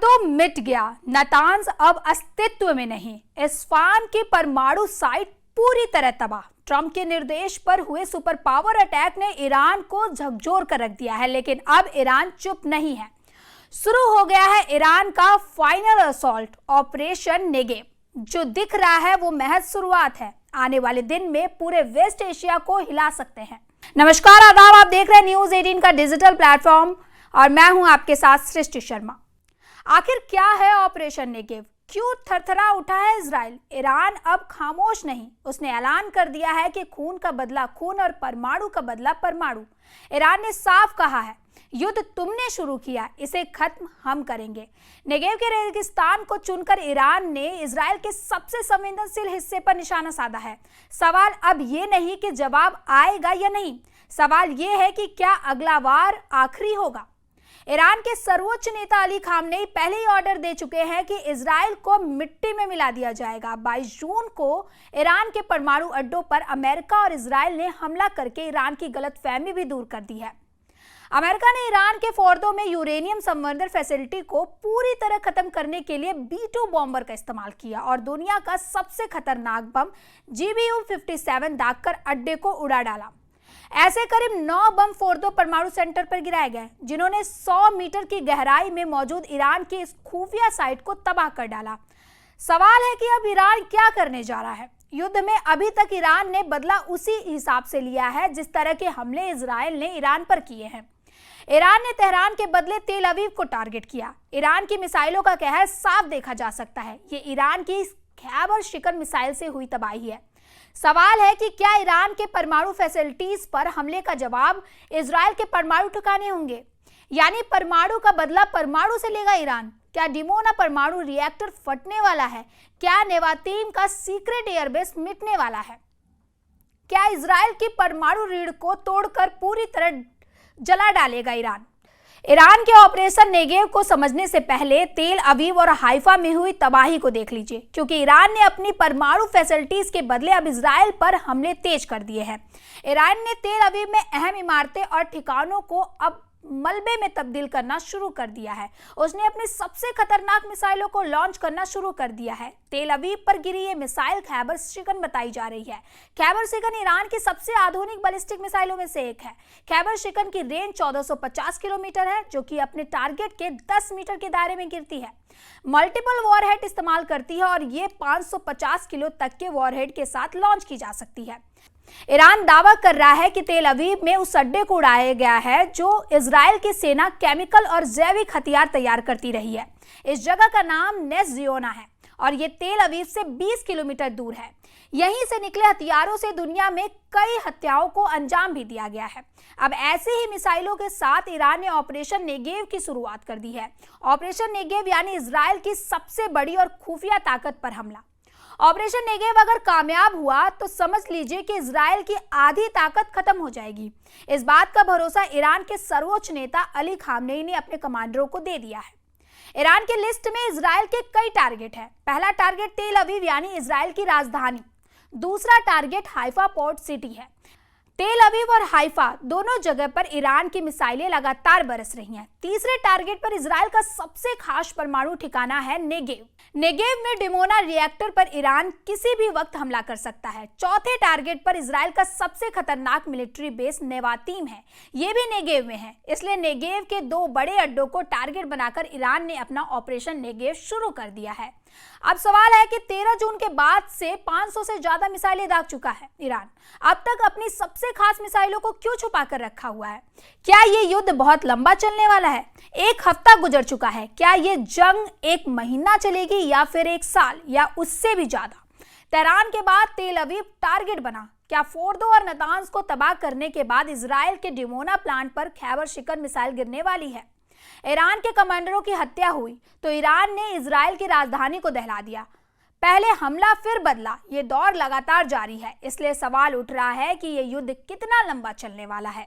Fordow मिट गया, नातांज अब अस्तित्व में नहीं। इस्फान की परमाणु साइट पूरी तरह तबाह। ट्रंप के निर्देश पर हुए सुपर पावर अटैक ने ईरान को झकझोर कर रख दिया है, लेकिन अब ईरान चुप नहीं है। शुरू हो गया है ईरान का फाइनल असॉल्ट ऑपरेशन नेगेव। जो दिख रहा है वो महज शुरुआत है, आने वाले दिन में पूरे वेस्ट एशिया को हिला सकते हैं। नमस्कार, आदाब, आप देख रहे हैं न्यूज 18 का डिजिटल प्लेटफॉर्म और मैं हूं आपके साथ सृष्टि शर्मा। आखिर क्या है ऑपरेशन नेगेव? क्यों थरथरा उठा है इजराइल? ईरान अब खामोश नहीं, उसने ऐलान कर दिया है कि खून का बदला खून और परमाणु का बदला परमाणु। ईरान ने साफ कहा है, युद्ध तुमने शुरू किया, इसे खत्म हम करेंगे। नेगेव के रेगिस्तान को चुनकर ईरान ने इजराइल के सबसे संवेदनशील हिस्से पर निशाना साधा है। सवाल अब ये नहीं कि जवाब आएगा या नहीं, सवाल ये है कि क्या अगला वार आखिरी होगा। ईरान के सर्वोच्च नेता अली खामनेई पहले ही ऑर्डर दे चुके हैं कि इजराइल को मिट्टी में मिला दिया जाएगा। 22 जून को ईरान के परमाणु अड्डों पर अमेरिका और इजराइल ने हमला करके ईरान की गलतफहमी भी दूर कर दी है। अमेरिका ने ईरान के फोर्दो में यूरेनियम संवर्धन फैसिलिटी को पूरी तरह खत्म करने के लिए B-2 बॉम्बर का इस्तेमाल किया और दुनिया का सबसे खतरनाक बम GBU-57 दागकर अड्डे को उड़ा डाला। ऐसे करीब 9 बम फोर्दो परमाणु सेंटर पर गिराए गए, जिन्होंने 100 मीटर की गहराई में मौजूद ईरान की इस खुफिया साइट को तबाह कर डाला। सवाल है कि अब ईरान क्या करने जा रहा है। युद्ध में अभी तक ईरान ने बदला उसी हिसाब से लिया है जिस तरह के हमले इजराइल ने ईरान पर किए हैं। ईरान ने तेहरान के बदले तेल अवीव को टारगेट किया। ईरान की मिसाइलों का कहर साफ देखा जा सकता है। ये ईरान की खैबर शिकन मिसाइल से हुई तबाही है। सवाल है कि क्या ईरान के परमाणु फैसिलिटीज पर हमले का जवाब इजराइल के परमाणु ठिकाने होंगे, यानी परमाणु का बदला परमाणु से लेगा ईरान। क्या डिमोना परमाणु रिएक्टर फटने वाला है? क्या नेवातीम का सीक्रेट एयरबेस मिटने वाला है? क्या इजराइल की परमाणु रीढ़ को तोड़कर पूरी तरह जला डालेगा ईरान? ईरान के ऑपरेशन नेगेव को समझने से पहले तेल अवीव और हाइफा में हुई तबाही को देख लीजिए, क्योंकि ईरान ने अपनी परमाणु फैसिलिटीज के बदले अब इजराइल पर हमले तेज कर दिए हैं। ईरान ने तेल अवीव में अहम इमारतें और ठिकानों को अब मलबे में तब्दील करना शुरू कर दिया है। उसने अपनी सबसे खतरनाक मिसाइलों को लॉन्च करना शुरू कर दिया है। तेल अवीव पर गिरी ये मिसाइल खैबर शिकन बताई जा रही है। खैबर शिकन ईरान की सबसे आधुनिक बैलिस्टिक मिसाइलों में से एक है। खैबर शिकन की रेंज 1450 किलोमीटर है, जो कि अपने टारगेट के 10 मीटर के दायरे में गिरती है। मल्टीपल वॉरहेड इस्तेमाल करती है और ये 550 किलो तक के वॉरहेड के साथ लॉन्च की जा सकती है। ईरान दावा कर रहा है कि तेल अवीव में उस अड्डे को उड़ाया गया है जो इजराइल की सेना केमिकल और जैविक हथियार तैयार करती रही है। इस जगह का नाम नेस जियोना है और ये तेल अवीव से 20 किलोमीटर दूर है। यहीं से निकले हथियारों से दुनिया में कई हत्याओं को अंजाम भी दिया गया है। अब ऐसे ही मिसाइलों के साथ ईरान ने ऑपरेशन नेगेव की शुरुआत कर दी है। ऑपरेशन नेगेव यानी इजराइल की सबसे बड़ी और खुफिया ताकत पर हमला। ऑपरेशन नेगेव अगर कामयाब हुआ तो समझ लीजिए कि इजराइल की आधी ताकत खत्म हो जाएगी। इस बात का भरोसा ईरान के सर्वोच्च नेता अली खामनेई ने अपने कमांडरों को दे दिया है। ईरान की लिस्ट में इजराइल के कई टारगेट हैं। पहला टारगेट तेल अवीव यानी इजराइल की राजधानी। दूसरा टारगेट हाइफा पोर्ट सिटी है। तेल अवीव और हाइफा दोनों जगह पर ईरान की मिसाइलें लगातार बरस रही हैं। तीसरे टारगेट पर इजराइल का सबसे खास परमाणु ठिकाना है नेगेव। नेगेव में डिमोना रिएक्टर पर ईरान किसी भी वक्त हमला कर सकता है। चौथे टारगेट पर इजराइल का सबसे खतरनाक मिलिट्री बेस नेवातीम है, ये भी नेगेव में है। इसलिए नेगेव के 2 बड़े अड्डों को टारगेट बनाकर ईरान ने अपना ऑपरेशन नेगेव शुरू कर दिया है। अब सवाल है कि 13 जून के बाद से 500 से ज्यादा मिसाइलें दाग चुका है ईरान। अब तक अपनी सबसे खास मिसाइलों को क्यों छुपा कर रखा हुआ है? क्या ये युद्ध बहुत लंबा चलने वाला है? 1 हफ्ता गुजर चुका है। क्या ये जंग 1 महीना चलेगी या फिर 1 साल या उससे भी ज्यादा? तेहरान के बाद तेल अवीव टारगेट बना। क्या फोर्दो और नातांज को तबाह करने के बाद इजराइल के डिमोना प्लांट पर खैबर शिकन मिसाइल गिरने वाली है? ईरान के कमांडरों की हत्या हुई तो ईरान ने इजराइल की राजधानी को दहला दिया। पहले हमला फिर बदला, ये दौर लगातार जारी है। इसलिए सवाल उठ रहा है कि ये युद्ध कितना लंबा चलने वाला है।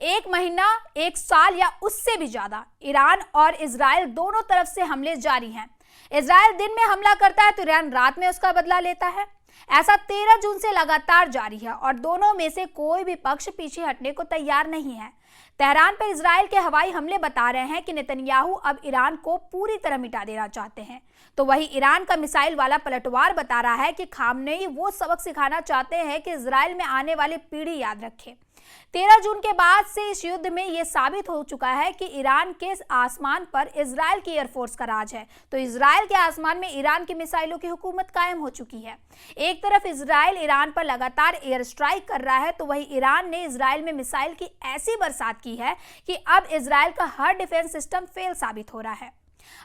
एक महीना, एक साल या उससे भी ज्यादा ईरान और इजराइल दोनों तरफ से हमले जारी हैं। इजराइल दिन में हमला करता है तो ईरान रात में उसका बदला लेता है। ऐसा 13 जून से लगातार जारी है और दोनों में से कोई भी पक्ष पीछे हटने को तैयार नहीं है। तेहरान पर इजराइल के हवाई हमले बता रहे हैं कि नेतन्याहू अब ईरान को पूरी तरह मिटा देना चाहते हैं, तो वही ईरान का मिसाइल वाला पलटवार बता रहा है कि खामनेई वो सबक सिखाना चाहते हैं कि इजराइल में आने वाली पीढ़ी याद रखे। 13 जून के बाद से इस युद्ध में यह साबित हो चुका है कि ईरान के आसमान पर इजराइल की एयरफोर्स का राज है, तो इजराइल के आसमान में ईरान की मिसाइलों की हुकूमत कायम हो चुकी है। एक तरफ इजराइल ईरान पर लगातार एयर स्ट्राइक कर रहा है, तो वही ईरान ने इजराइल में मिसाइल की ऐसी बरसात की है कि अब इजराइल का हर डिफेंस सिस्टम फेल साबित हो रहा है।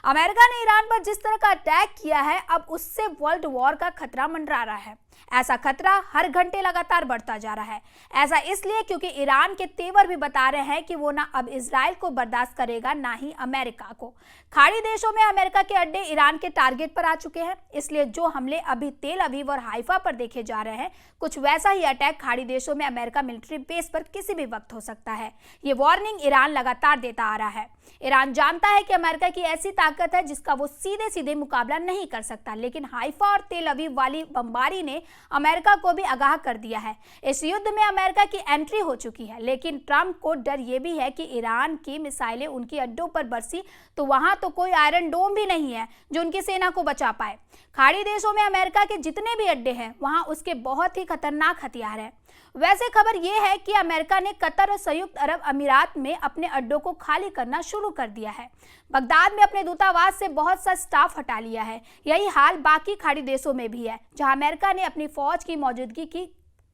अमेरिका ने ईरान पर जिस तरह का अटैक किया है, अब उससे वर्ल्ड वॉर का खतरा मंडरा रहा है। ऐसा खतरा हर घंटे लगातार बढ़ता जा रहा है। ऐसा इसलिए क्योंकि ईरान के तेवर भी बता रहे हैं कि वो ना अब इजराइल को बर्दाश्त करेगा, ना ही अमेरिका को। खाड़ी देशों में अमेरिका के अड्डे ईरान के टारगेट पर आ चुके हैं, इसलिए जो हमले अभी तेल अवीव और हाइफा पर देखे जा रहे हैं, कुछ वैसा ही अटैक खाड़ी देशों में अमेरिका मिलिट्री बेस पर किसी भी वक्त हो सकता है। ये वार्निंग ईरान लगातार देता आ रहा है। ईरान जानता है कि अमेरिका की ऐसी ताकत है जिसका वो सीधे सीधे मुकाबला नहीं कर सकता, लेकिन हाइफा और तेल अवीव वाली बमबारी ने अमेरिका को भी आगाह कर दिया है। इस युद्ध में अमेरिका की एंट्री हो चुकी है, लेकिन ट्रंप को डर ये भी है कि ईरान की मिसाइलें उनकी अड्डों पर बरसी तो वहां तो कोई आयरन डोम भी नहीं है जो उनकी सेना को बचा पाए। खाड़ी देशों में अमेरिका के जितने भी अड्डे हैं वहां उसके बहुत ही खतरनाक हथियार हैं। वैसे खबर यह है कि अमेरिका ने कतर और संयुक्त अरब अमीरात में अपने अड्डों को खाली करना शुरू कर दिया है। बगदाद में अपने दूतावास से बहुत सा स्टाफ हटा लिया है। यही हाल बाकी खाड़ी देशों में भी है, जहां अमेरिका ने अपनी फौज की मौजूदगी की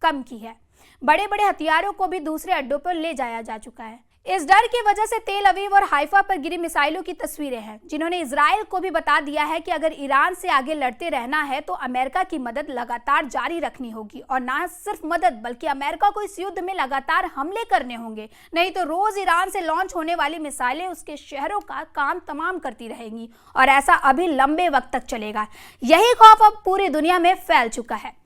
कम की है। बड़े बड़े हथियारों को भी दूसरे अड्डों पर ले जाया जा चुका है। इस डर की वजह से तेल अवीव और हाइफा पर गिरी मिसाइलों की तस्वीरें हैं, जिन्होंने इजराइल को भी बता दिया है कि अगर ईरान से आगे लड़ते रहना है तो अमेरिका की मदद लगातार जारी रखनी होगी, और ना सिर्फ मदद बल्कि अमेरिका को इस युद्ध में लगातार हमले करने होंगे, नहीं तो रोज ईरान से लॉन्च होने वाली मिसाइलें उसके शहरों का काम तमाम करती रहेंगी, और ऐसा अभी लंबे वक्त तक चलेगा। यही खौफ अब पूरी दुनिया में फैल चुका है।